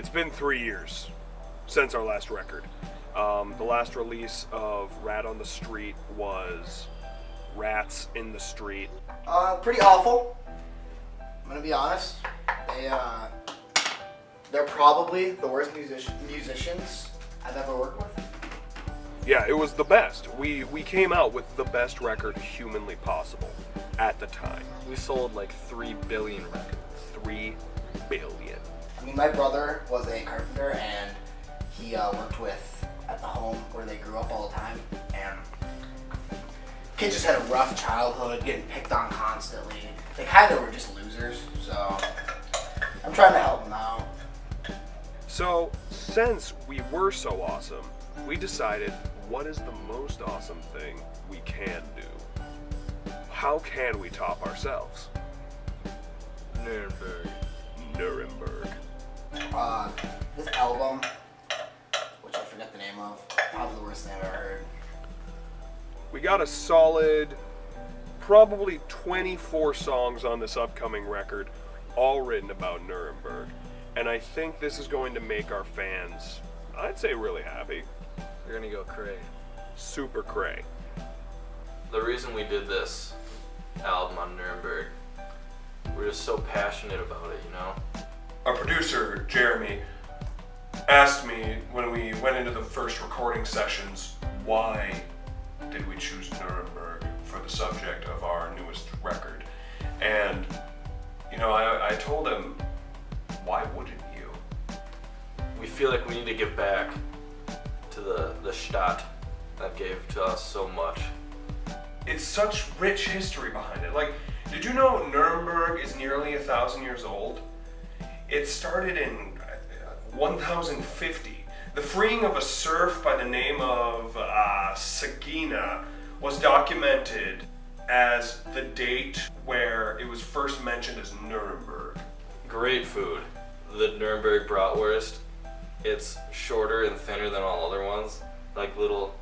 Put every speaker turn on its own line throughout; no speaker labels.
It's been 3 years since our last record. The last release of Rat on the Street was Rats in the Street.
Pretty awful. I'm gonna be honest. They're probably the worst musicians I've ever worked with.
Yeah, it was the best. We came out with the best record humanly possible at the time.
We sold like 3 billion records.
3 billion.
I mean, my brother was a carpenter, and he worked with at the home where they grew up all the time, and kids just had a rough childhood, getting picked on constantly. They kind of were just losers, so I'm trying to help them out.
So, since we were so awesome, we decided, what is the most awesome thing we can do? How can we top ourselves?
Nuremberg.
Nuremberg.
This album, which I forget the name of, probably the worst thing I've ever heard.
We got a solid, probably 24 songs on this upcoming record, all written about Nuremberg. And I think this is going to make our fans, I'd say, really happy.
You're gonna go cray.
Super cray.
The reason we did this album on Nuremberg, we're just so passionate about it, you know?
Our producer, Jeremy, asked me when we went into the first recording sessions, why did we choose Nuremberg for the subject of our newest record? And, you know, I told him, why wouldn't you?
We feel like we need to give back to the Stadt that gave to us so much.
It's such rich history behind it. Like, did you know Nuremberg is nearly 1,000 years old? It started in 1050. The freeing of a serf by the name of Sagina was documented as the date where it was first mentioned as Nuremberg.
Great food. The Nuremberg bratwurst, it's shorter and thinner than all other ones, like little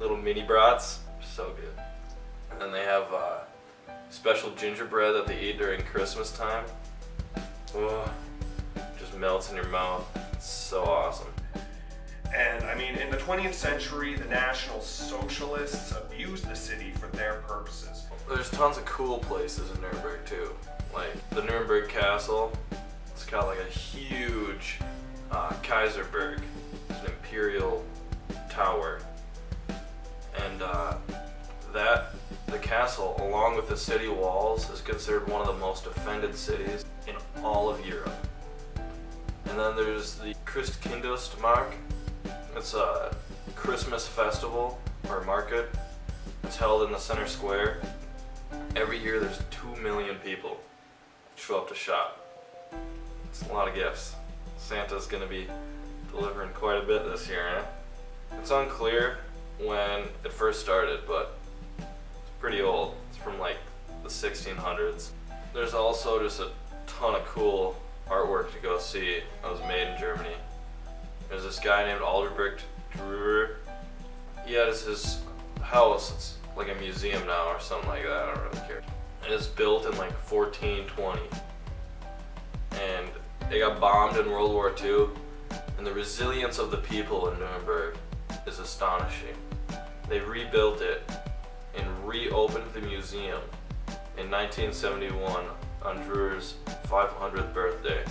mini brats. So good. And then they have special gingerbread that they eat during Christmas time. Oh, just melts in your mouth. It's so awesome.
And I mean, in the 20th century, the National Socialists abused the city for their purposes.
There's tons of cool places in Nuremberg too. Like the Nuremberg Castle. It's got like a huge Kaiserberg, an imperial tower. And the castle, along with the city walls, is considered one of the most defended cities in all of Europe. And then there's the Christkindlesmarkt. It's a Christmas festival or market. It's held in the center square. Every year there's 2 million people show up to shop. It's a lot of gifts. Santa's gonna be delivering quite a bit this year, eh? It's unclear when it first started, but it's pretty old. It's from like the 1600s. There's also just a ton of cool artwork to go see that was made in Germany. There's this guy named Albrecht Dürer. He had his house, it's like a museum now or something like that, I don't really care. And it's built in like 1420. And they got bombed in World War II, and the resilience of the people in Nuremberg is astonishing. They rebuilt it and reopened the museum in 1971 on Drürer's 500th birthday.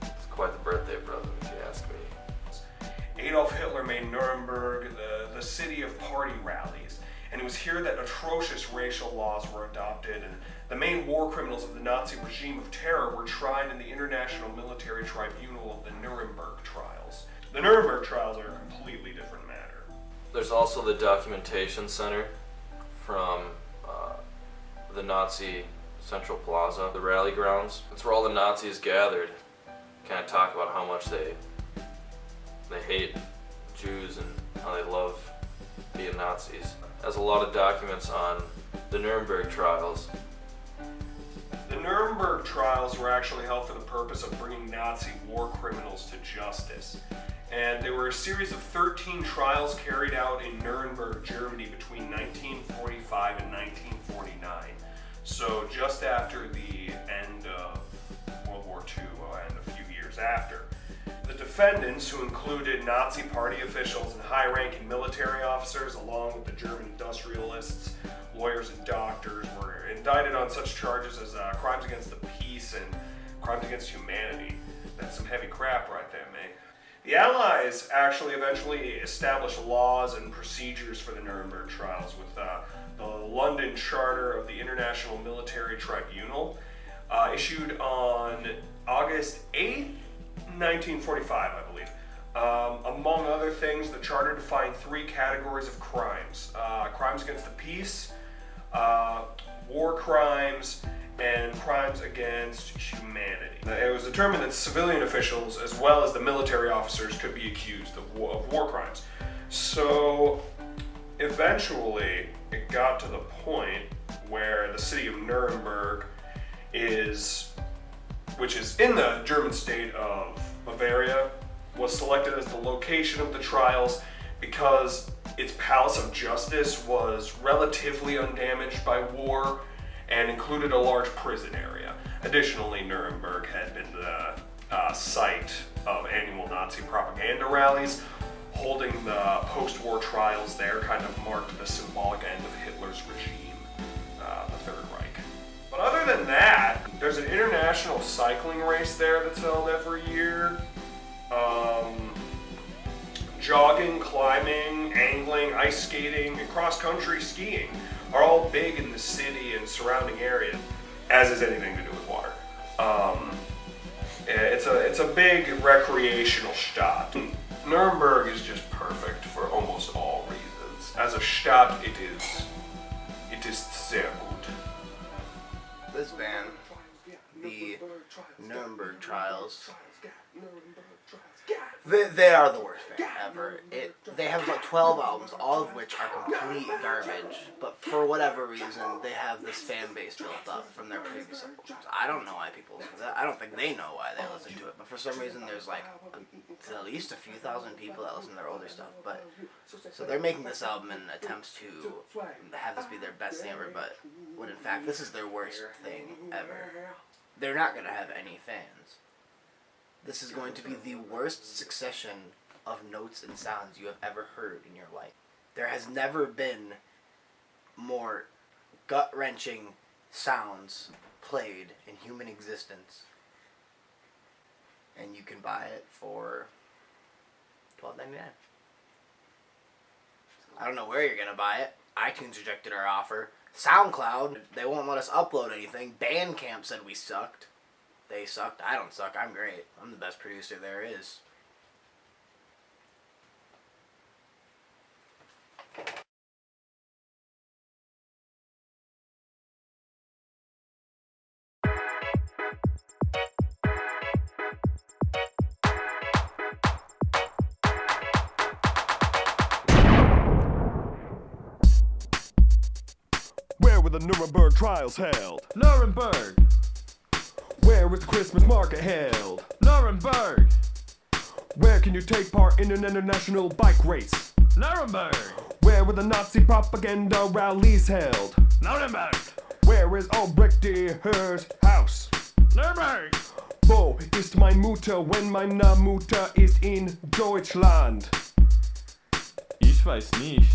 It's quite the birthday present, if you ask me.
Adolf Hitler made Nuremberg the city of party rallies, and it was here that atrocious racial laws were adopted, and the main war criminals of the Nazi regime of terror were tried in the International Military Tribunal of the Nuremberg Trials. The Nuremberg Trials are a completely different matter.
There's also the documentation center from the Nazi Central Plaza, the rally grounds. It's where all the Nazis gathered, kind of talk about how much they hate Jews and how they love being Nazis. It has a lot of documents on the Nuremberg trials.
The Nuremberg trials were actually held for the purpose of bringing Nazi war criminals to justice. And there were a series of 13 trials carried out in Nuremberg, Germany between 1945 and 1949. So just after the end of World War II and a few years after. defendants, who included Nazi party officials and high-ranking military officers, along with the German industrialists, lawyers, and doctors, were indicted on such charges as crimes against the peace and crimes against humanity. That's some heavy crap right there, mate. The Allies actually eventually established laws and procedures for the Nuremberg trials with the London Charter of the International Military Tribunal, issued on August 8th, 1945, I believe. Among other things, the charter defined 3 categories of crimes. Crimes against the peace, war crimes, and crimes against humanity. It was determined that civilian officials, as well as the military officers, could be accused of war crimes. So, eventually, it got to the point where the city of Nuremberg which is in the German state of Bavaria, was selected as the location of the trials because its Palace of Justice was relatively undamaged by war and included a large prison area. Additionally, Nuremberg had been the site of annual Nazi propaganda rallies. Holding the post-war trials there kind of marked the symbolic end of Hitler's regime, the Third Reich. But other than that, there's an international cycling race there that's held every year. Jogging, climbing, angling, ice skating, and cross-country skiing are all big in the city and surrounding area, as is anything to do with water. It's a big recreational Stadt. Nuremberg is just perfect for almost all reasons. As a Stadt, it is sehr gut.
This band, the Nuremberg Trials, they are the worst band ever. They have about 12 albums, all of which are complete garbage, but for whatever reason, they have this fan base built up from their previous albums. I don't know why people listen to that. I don't think they know why they listen to it, but for some reason, there's like at least a few thousand people that listen to their older stuff. But so they're making this album in attempts to have this be their best thing ever, but when in fact this is their worst thing ever. They're not going to have any fans. This is going to be the worst succession of notes and sounds you have ever heard in your life. There has never been more gut-wrenching sounds played in human existence. And you can buy it for $12.99. I don't know where you're going to buy it. iTunes rejected our offer. SoundCloud, they won't let us upload anything. Bandcamp said we sucked. They sucked. I don't suck. I'm great. I'm the best producer there is.
Where were the Nuremberg trials held?
Nuremberg!
Where was the Christmas market held?
Nuremberg!
Where can you take part in an international bike race?
Nuremberg!
Where were the Nazi propaganda rallies held?
Nuremberg!
Where is Albrecht Dührer's house?
Nuremberg!
Wo ist mein Mutter, wenn meine Mutter ist in Deutschland?
Ich weiß nicht.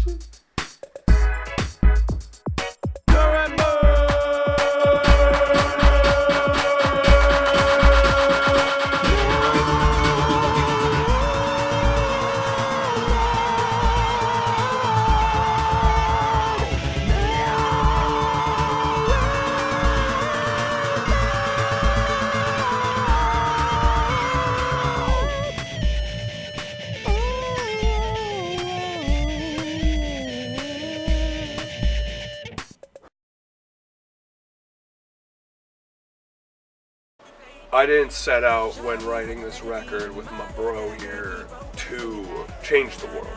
I didn't set out when writing this record with my bro here to change the world,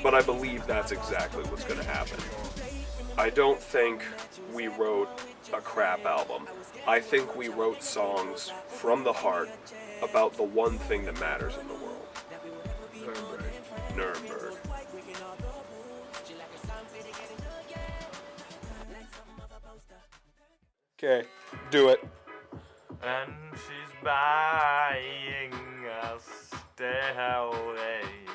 but I believe that's exactly what's going to happen. I don't think we wrote a crap album. I think we wrote songs from the heart about the one thing that matters in the world. Nuremberg. Okay, do it.
And she's buying us
Der Hell, ey.